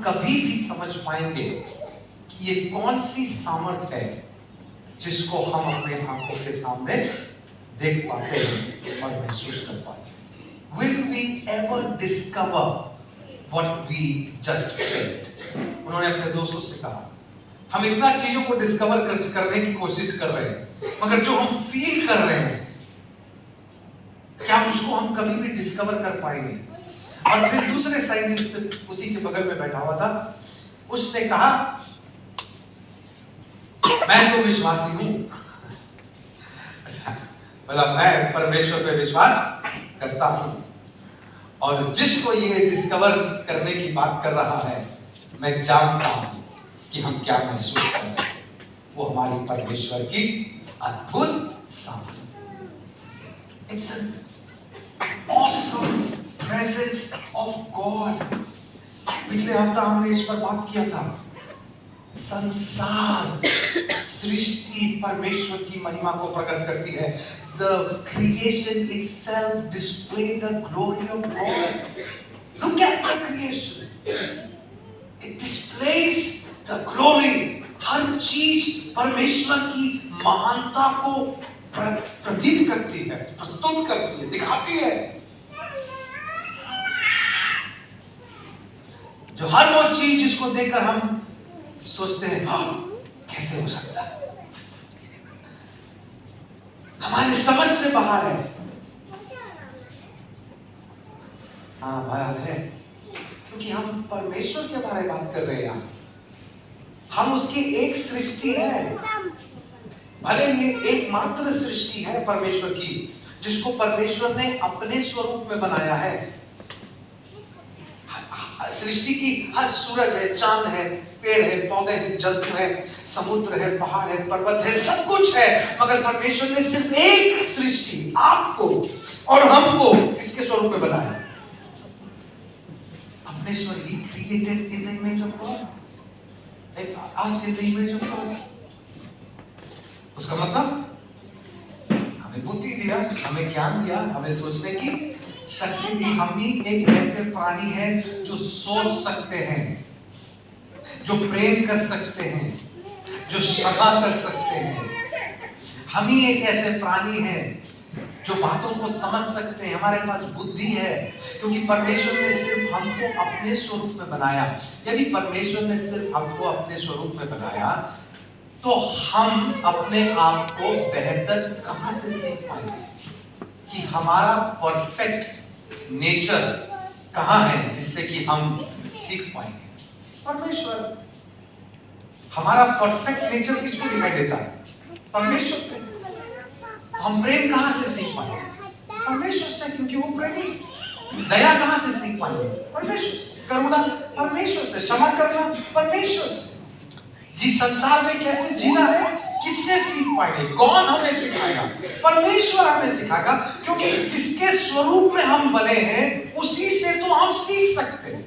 कभी भी समझ पाएंगे कि ये कौन सी सामर्थ है जिसको हम अपने आंखों के सामने देख पाते हैं और महसूस कर पाते हैं। Will we ever discover what we just felt? उन्होंने अपने दोस्तों से कहा, हम इतना चीजों को डिस्कवर करने की कोशिश कर रहे हैं, मगर जो हम फील कर रहे हैं क्या उसको हम कभी भी डिस्कवर कर पाएंगे? और फिर दूसरे साइंटिस्ट उसी के बगल में बैठा हुआ था, उसने कहा मैं तो विश्वासी हूं, बोला मैं परमेश्वर पे विश्वास करता हूं, और जिसको ये डिस्कवर करने की बात कर रहा है मैं जानता हूं कि हम क्या महसूस कर रहे हैं, वो हमारी परमेश्वर की अद्भुत सामर्थ। It's an awesome presence of God. पिछले हफ्ता हमने इस पर बात किया था, संसार सृष्टि परमेश्वर की महिमा को प्रकट करती है। The creation itself display the glory of God. Look at the creation. It displays the glory. हर चीज परमेश्वर की महानता को प्रतीत करती है, प्रस्तुत करती है, दिखाती है। जो हर वो चीज जिसको देखकर हम सोचते हैं हाँ कैसे हो सकता है, हमारी समझ से बाहर है। हाँ बाहर है, क्योंकि हम परमेश्वर के बारे में बात कर रहे हैं। हम उसकी एक सृष्टि है, भले ये एकमात्र सृष्टि है परमेश्वर की, जिसको परमेश्वर ने अपने स्वरूप में बनाया है। सृष्टि की हर सूरज है, चांद है, पेड़ है, पौधे हैं, जंतु है, समुद्र है, पहाड़ है, पर्वत है, सब कुछ है, मगर परमेश्वर ने सिर्फ एक सृष्टि आपको और हमको किसके स्वरूप में बनाया? अपने स्वरूप। He created in the image of God. Us in the image of God. उसका मतलब हमें बुद्धि दिया, हमें ज्ञान दिया, हमें सोचने की शक्ति दी। हम ही एक ऐसे प्राणी हैं जो सोच सकते हैं, जो प्रेम कर सकते हैं, जो क्षमा कर सकते हैं। हम ही एक ऐसे प्राणी हैं जो बातों को समझ सकते हैं, हमारे पास बुद्धि है, क्योंकि परमेश्वर ने सिर्फ हमको अपने स्वरूप में बनाया। यदि परमेश्वर ने सिर्फ हमको अपने स्वरूप में बनाया तो हम अपने आप को बेहतर कहां से सीख पाएंगे कि हमारा परफेक्ट नेचर कहां है जिससे कि हम सीख पाएंगे? परमेश्वर। हमारा परफेक्ट नेचर किसको दिखाई देता है? परमेश्वर को। हम प्रेम कहां से सीख पाएंगे? परमेश्वर से, क्योंकि वो प्रेमी। दया कहां से सीख पाएंगे? परमेश्वर से। करुणा परमेश्वर से। क्षमा करना परमेश्वर से। जी संसार में कैसे जीना है किससे सीख पाएंगे? कौन हमें सिखाएगा? परमेश्वर हमें सिखाएगा, क्योंकि जिसके स्वरूप में हम बने हैं उसी से तो हम सीख सकते हैं।